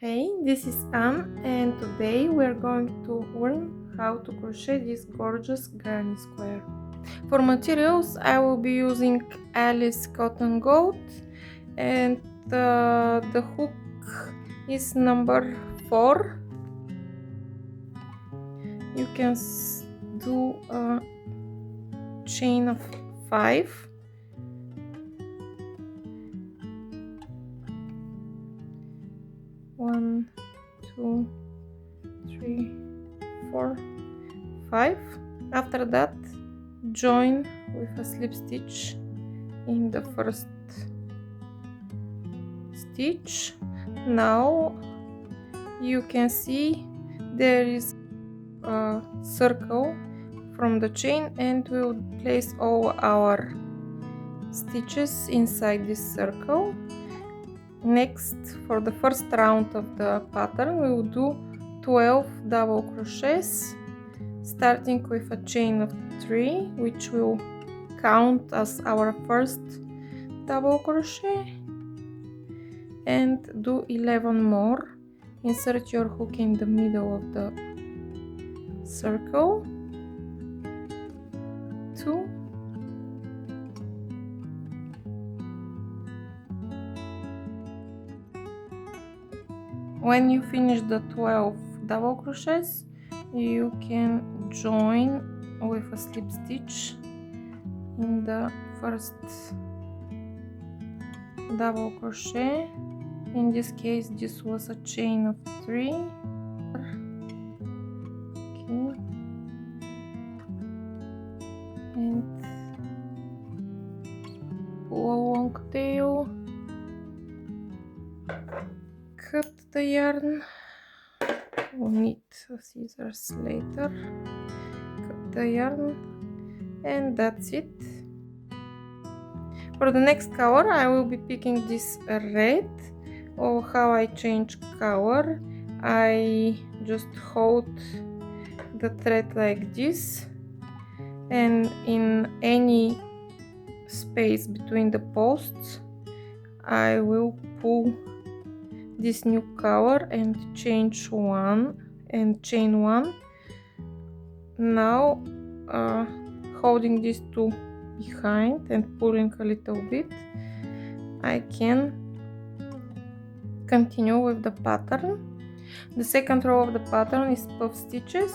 Hey, this is Anne, and today we're going to learn how to crochet this gorgeous granny square. For materials, I will be using Alice cotton goat, and the hook is number 4. You can do a chain of 5. One, 2, 3, 4, 5. After that, join with a slip stitch in the first stitch. Now you can see there is a circle from the chain, and we will place all our stitches inside this circle. Next, for the first round of the pattern, we will do 12 double crochets, starting with a chain of 3, which will count as our first double crochet, and do 11 more. Insert your hook in the middle of the circle, 2, when you finish the 12 double crochets, you can join with a slip stitch in the first double crochet. In this case, this was a chain of 3. Okay. And pull a long tail, cut the yarn. We'll need scissors later. Cut the yarn, and that's it. For the next color, I will be picking this red. Or how I change color, I just hold the thread like this, and in any space between the posts I will pull this new color and change one and chain 1. Now holding these two behind and pulling a little bit, I can continue with the pattern. The second row of the pattern is puff stitches.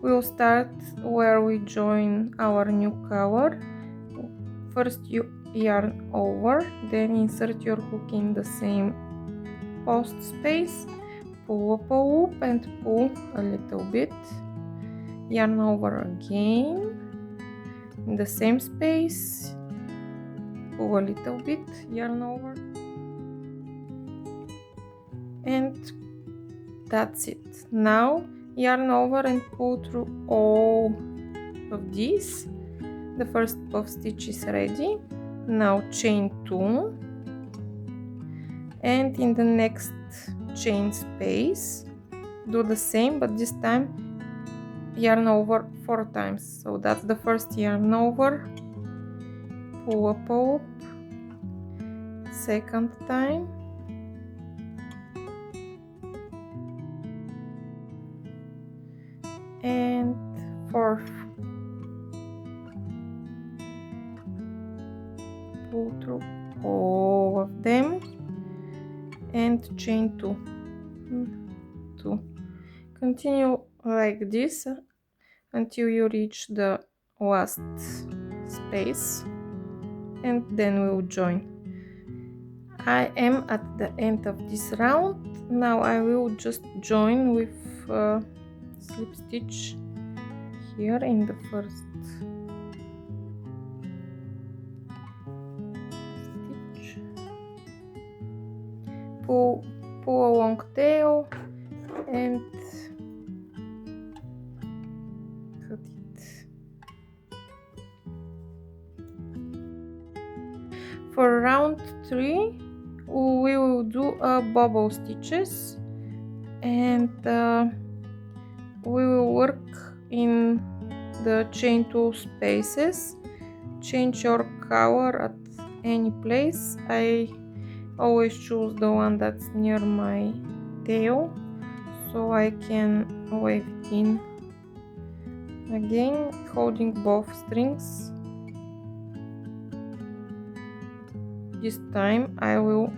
We will start where we join our new color. First you yarn over, then insert your hook in the same post space, pull up a loop and pull a little bit, yarn over again in the same space, pull a little bit, yarn over, and that's it. Now yarn over and pull through all of these. The first puff stitch is ready. Now chain 2, and in the next chain space do the same, but this time yarn over 4 times. So that's the first yarn over, pull up a loop, second time, and fourth, pull through all of them and chain 2. Continue like this until you reach the last space, and then we'll join. I am at the end of this round. Now I will just join with slip stitch here in the first stitch, pull a long tail and cut it. For round 3 we will do bubble stitches, and we will work in the chain 2 spaces. Change your color at any place. I always choose the one that's near my tail so I can weave it in. Again, holding both strings. This time I will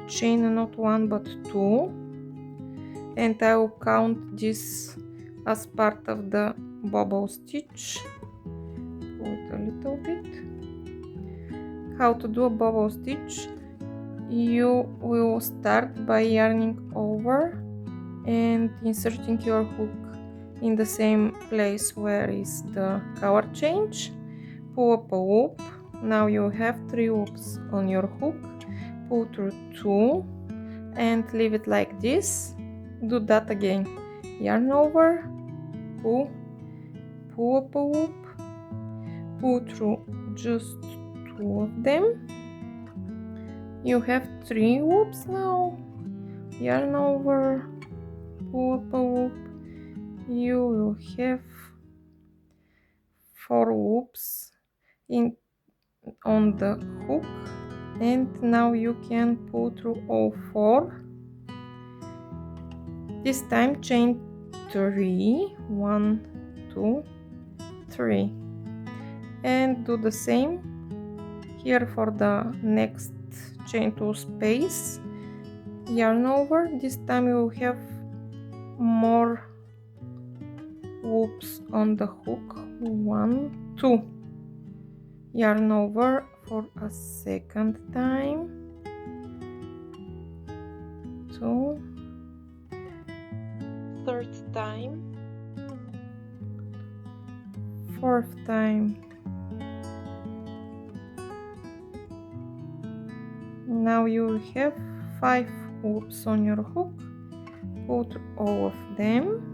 chain not one but two, and I will count this as part of the bubble stitch. Pull it a little bit. How to do a bubble stitch? You will start by yarning over and inserting your hook in the same place where is the color change. Pull up a loop. Now you have 3 loops on your hook. Pull through 2 and leave it like this. Do that again. Yarn over, pull up a loop, pull through just 2 of them. You have 3 loops now. Yarn over, pull up a loop. You will have 4 loops on the hook, and now you can pull through all 4. This time chain 3, 1, 2, 3, and do the same here for the next chain 2 space. Yarn over. This time you will have more loops on the hook. 1, 2. Yarn over for a second time. 2. Third time. Fourth time. Now you have 5 loops on your hook. Pull through all of them.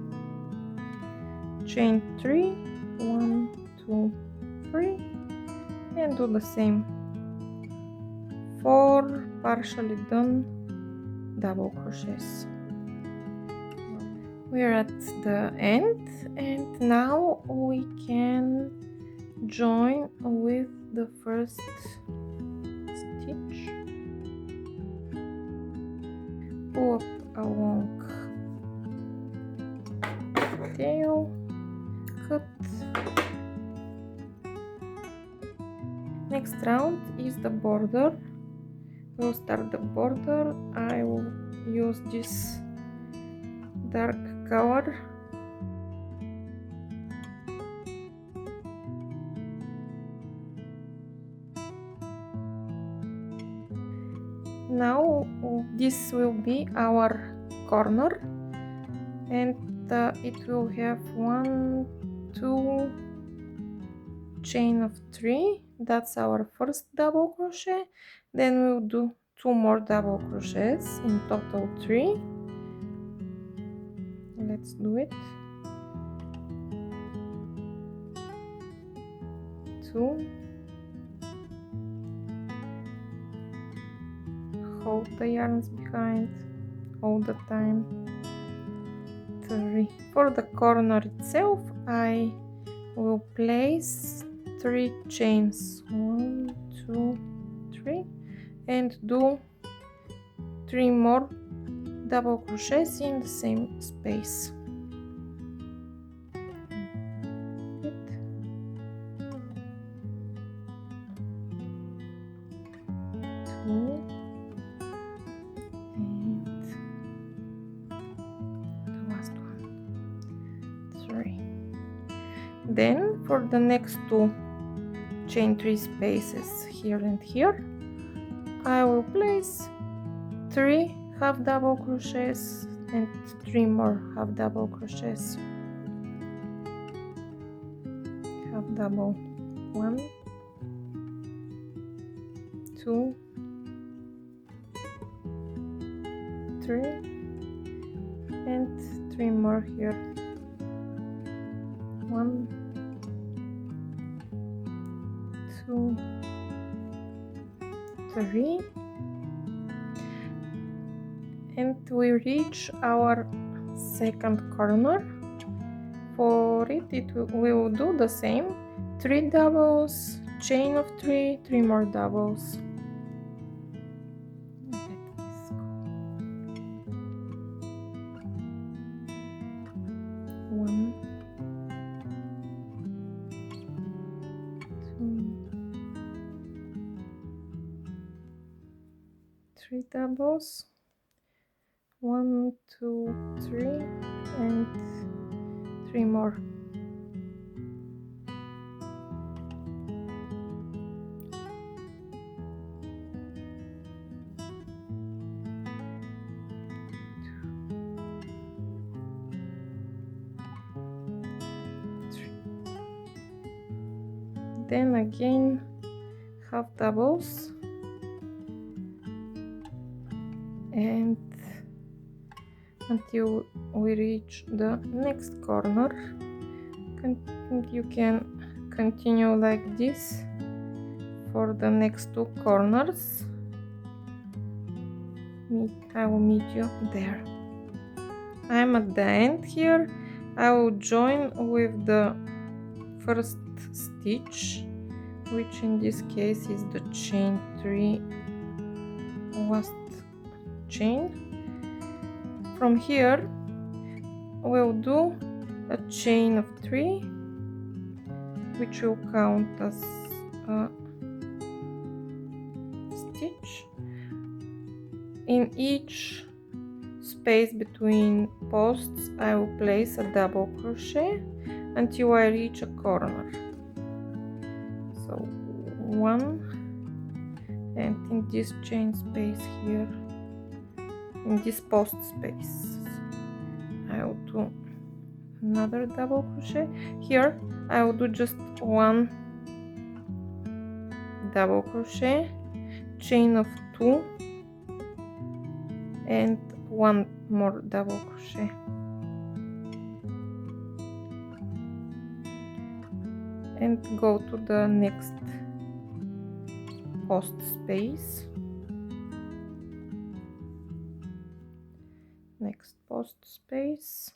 Chain 3, 1, 2, 3, and do the same. 4 partially done double crochets. We're at the end, and now we can join with the first stitch. Pull up a long tail, cut. Next round is the border. We'll start the border. I will use this dark color. Now this will be our corner, and it will have 1, 2 chain of 3. That's our first double crochet. Then we'll do 2 more double crochets, in total 3. Let's do it. 2. Hold the yarns behind all the time. 3. For the corner itself, I will place 3 chains. 1, 2, 3, and do 3 more double crochets in the same space. 2, and the last one, 3. Then for the next 2 chain 3 spaces here and here, I will place 3 half double crochets and 3 more half double crochets. Half double, 1, 2, 3, and 3 more here. 1, 2, 3, and we reach our second corner. For it, we will do the same: 3 doubles, chain of 3, 3 more doubles. Let this go. 3 doubles, 1, 2, 3, and 3 more. Then again half doubles and until we reach the next corner. You can continue like this for the next 2 corners. I will meet you there. I'm at the end here. I will join with the first stitch, which in this case is the chain 3 last chain. From here we'll do a chain of 3, which will count as a stitch. In each space between posts I will place a double crochet until I reach a corner. So 1, and in this chain space here, in this post space, I will do another double crochet. Here I will do just 1 double crochet, chain of 2, and 1 more double crochet. And go to the next post space. Next post space.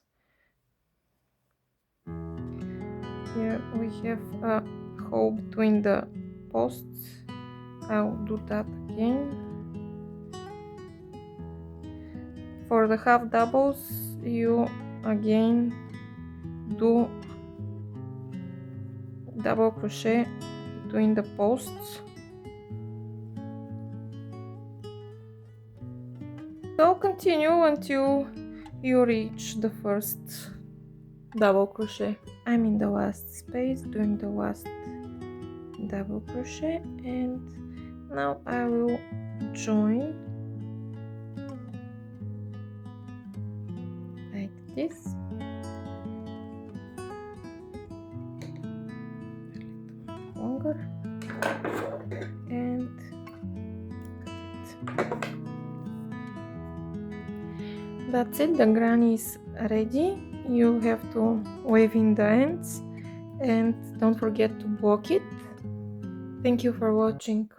Here we have a hole between the posts. I'll do that again. For the half doubles, you again do double crochet between the posts. So continue until you reach the first double crochet. I'm in the last space doing the last double crochet, and now I will join like this. Longer, and that's it. The granny is ready. You have to weave in the ends and don't forget to block it. Thank you for watching.